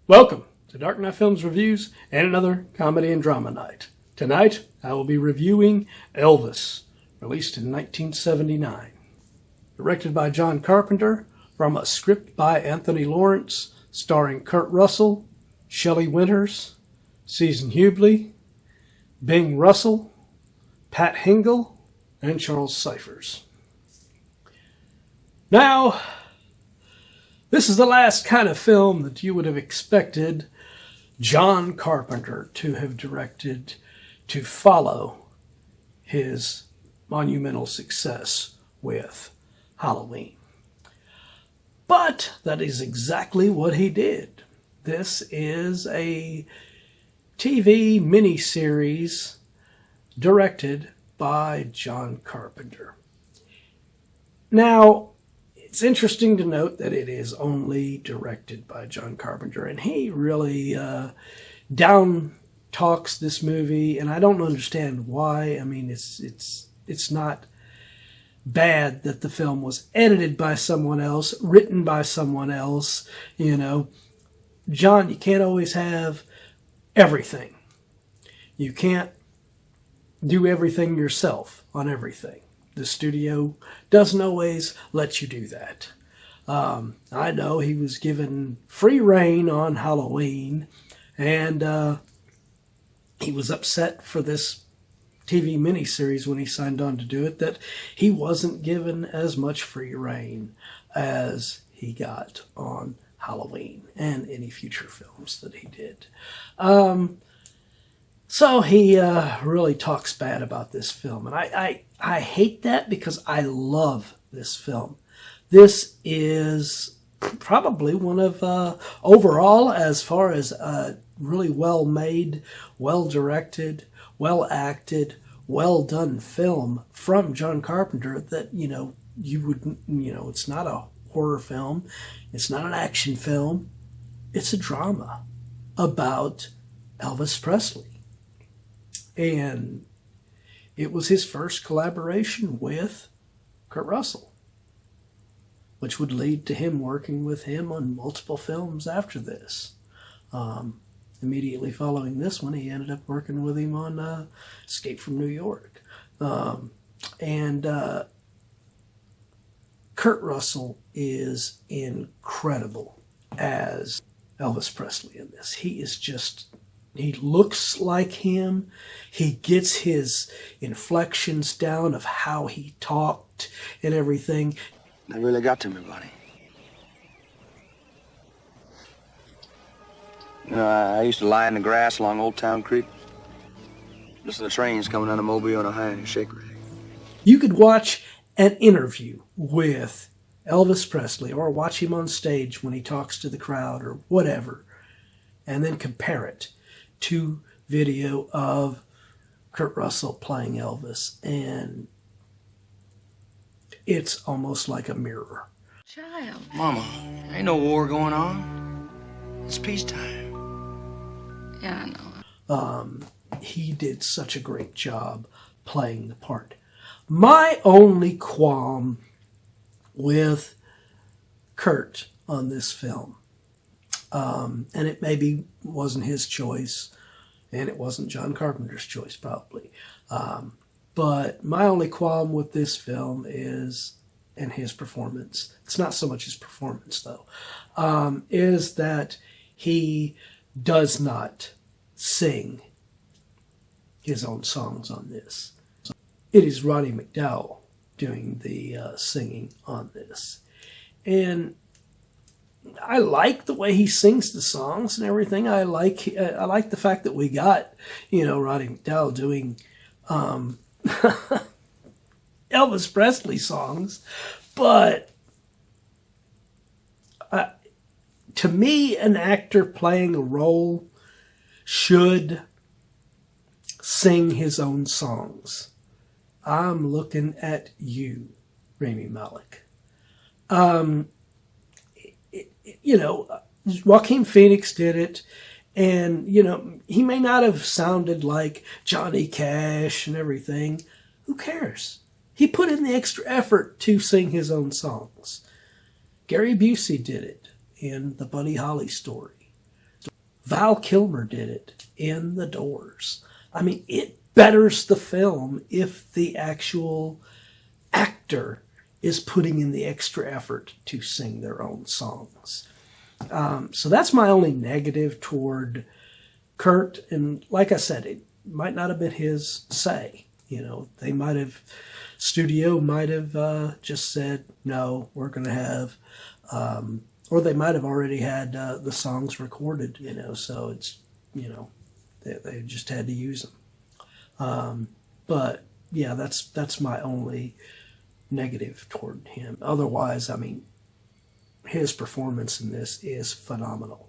Welcome to Dark Knight Films Reviews and another comedy and drama night. Tonight, I will be reviewing Elvis, released in 1979. Directed by John Carpenter, from a script by Anthony Lawrence, starring Kurt Russell, Shelley Winters, Susan Hubley, Bing Russell, Pat Hingle, and Charles Cyphers. Now, this is the last kind of film that you would have expected John Carpenter to have directed to follow his monumental success with Halloween. But that is exactly what he did. This is a TV miniseries directed by John Carpenter. Now, it's interesting to note that it is only directed by John Carpenter, and he really down talks this movie, and I don't understand why. I mean, it's not bad that the film was edited by someone else, written by someone else. You know, John, you can't always have everything. You can't do everything yourself on everything. The studio doesn't always let you do that. I know he was given free rein on Halloween, and he was upset for this TV miniseries when he signed on to do it that he wasn't given as much free rein as he got on Halloween and any future films that he did. So he really talks bad about this film, and I hate that because I love this film. This is probably one of, overall, as far as really well-made, well-directed, well-acted, well-done film from John Carpenter that, you wouldn't, it's not a horror film, it's not an action film, it's a drama about Elvis Presley. And it was his first collaboration with Kurt Russell, which would lead to him working with him on multiple films after this. Immediately following this one, he ended up working with him on Escape from New York. And Kurt Russell is incredible as Elvis Presley in this. He looks like him. He gets his inflections down of how he talked and everything. They really got to me, buddy. I used to lie in the grass along Old Town Creek. Listen to the trains coming out of Mobile on a high and shake rig. You could watch an interview with Elvis Presley or watch him on stage when he talks to the crowd or whatever, and then compare it to video of Kurt Russell playing Elvis, and it's almost like a mirror. Child. Mama, ain't no war going on. It's peacetime. Yeah, I know. He did such a great job playing the part. My only qualm with Kurt on this film, and it maybe wasn't his choice, and it wasn't John Carpenter's choice probably, but my only qualm with this film is, and his performance, it's not so much his performance though, is that he does not sing his own songs on this. It is Roddy McDowall doing the singing on this. And I like the way he sings the songs and everything. I like the fact that we got, Roddy McDowall doing Elvis Presley songs. But to me, an actor playing a role should sing his own songs. I'm looking at you, Rami Malek. Joaquin Phoenix did it, and, he may not have sounded like Johnny Cash and everything. Who cares? He put in the extra effort to sing his own songs. Gary Busey did it in the Buddy Holly story. Val Kilmer did it in The Doors. I mean, it betters the film if the actual actor is putting in the extra effort to sing their own songs. So that's my only negative toward Kurt. And like I said, it might not have been his say. They might have, studio might have just said, no, we're going to have, or they might have already had the songs recorded, so it's, they just had to use them. But yeah, that's my only negative toward him. Otherwise, I mean, his performance in this is phenomenal.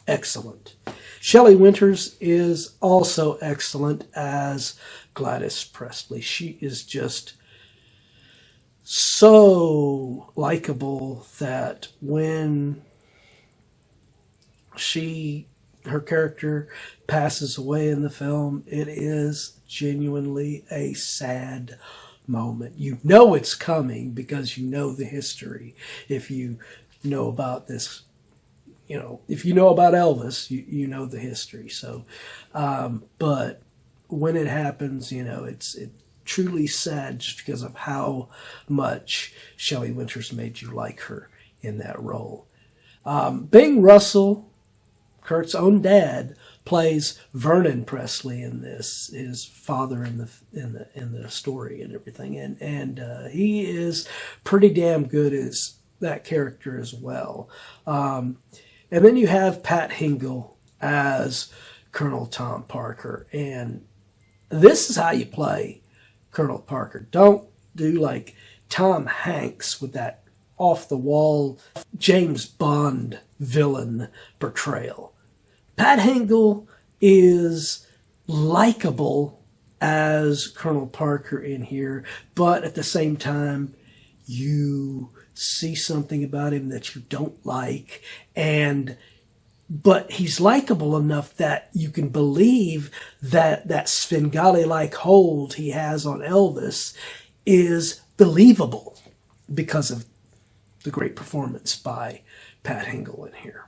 Excellent. Shelley Winters is also excellent as Gladys Presley. She is just so likable that when her character passes away in the film, it is genuinely a sad moment. You know it's coming because you know the history. If you know about this, if you know about Elvis, you know the history. So, but when it happens, it's truly sad just because of how much Shelley Winters made you like her in that role. Bing Russell, Kurt's own dad, plays Vernon Presley in this, his father in the story and everything, and he is pretty damn good as that character as well. And then you have Pat Hingle as Colonel Tom Parker, and this is how you play Colonel Parker. Don't do like Tom Hanks with that off-the-wall James Bond villain portrayal. Pat Hingle is likable as Colonel Parker in here, but at the same time, you see something about him that you don't like, but he's likable enough that you can believe that Svengali-like hold he has on Elvis is believable because of the great performance by Pat Hingle in here.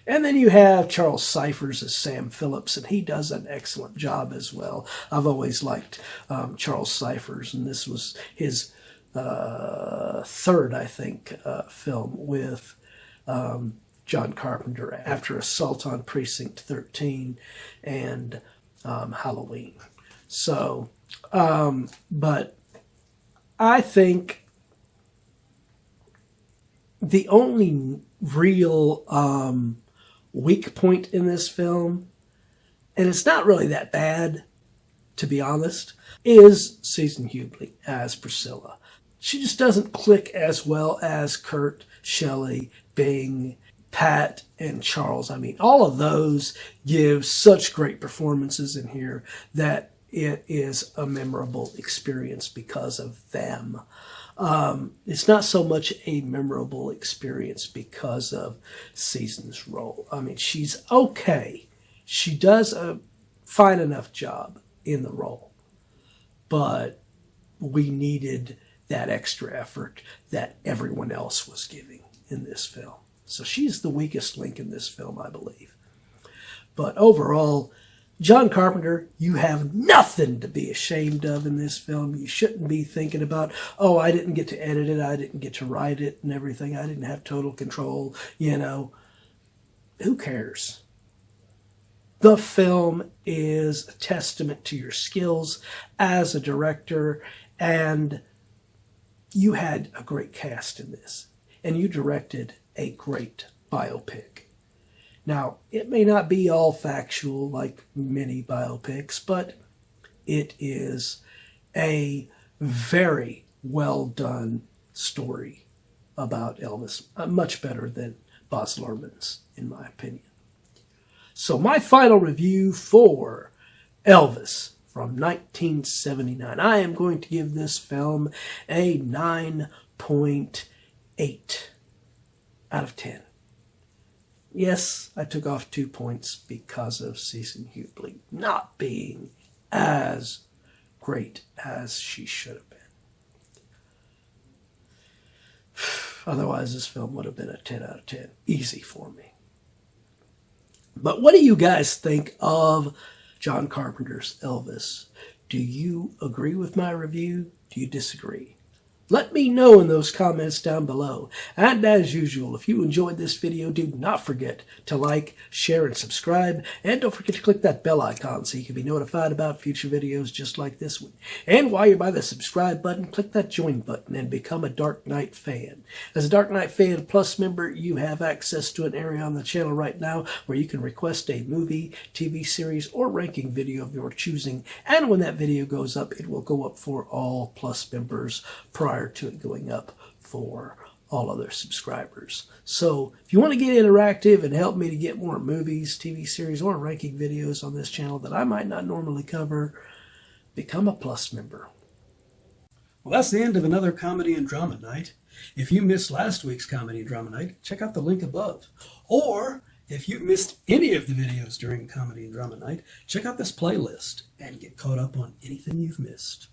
And then you have Charles Cyphers as Sam Phillips, and he does an excellent job as well. I've always liked Charles Cyphers, and this was his third, I think, film with John Carpenter after Assault on Precinct 13 and Halloween. So, but I think the only real weak point in this film, and it's not really that bad, to be honest, is Susan Hubley as Priscilla. She just doesn't click as well as Kurt, Shelley, Bing, Pat, and Charles. I mean, all of those give such great performances in here that it is a memorable experience because of them. It's not so much a memorable experience because of Susan's role. I mean, she's okay. She does a fine enough job in the role, but we needed that extra effort that everyone else was giving in this film. So she's the weakest link in this film, I believe. But overall, John Carpenter, you have nothing to be ashamed of in this film. You shouldn't be thinking about, oh, I didn't get to edit it, I didn't get to write it and everything, I didn't have total control, Who cares? The film is a testament to your skills as a director, and you had a great cast in this, and you directed a great biopic. Now, it may not be all factual like many biopics, but it is a very well done story about Elvis, much better than Baz Luhrmann's, in my opinion. So my final review for Elvis from 1979. I am going to give this film a 9.8 out of 10. Yes, I took off 2 points because of Susan Hubley not being as great as she should have been. Otherwise, this film would have been a 10 out of 10. Easy for me. But what do you guys think of John Carpenter's Elvis? Do you agree with my review? Do you disagree? Let me know in those comments down below. And as usual, if you enjoyed this video, do not forget to like, share, and subscribe. And don't forget to click that bell icon so you can be notified about future videos just like this one. And while you're by the subscribe button, click that join button and become a Dark Knight fan. As a Dark Knight Fan Plus member, you have access to an area on the channel right now where you can request a movie, TV series, or ranking video of your choosing. And when that video goes up, it will go up for all Plus members prior to it going up for all other subscribers. So if you want to get interactive and help me to get more movies, TV series, or ranking videos on this channel that I might not normally cover, become a Plus member. Well, that's the end of another Comedy and Drama Night. If you missed last week's Comedy and Drama Night, check out the link above. Or if you missed any of the videos during Comedy and Drama Night, check out this playlist and get caught up on anything you've missed.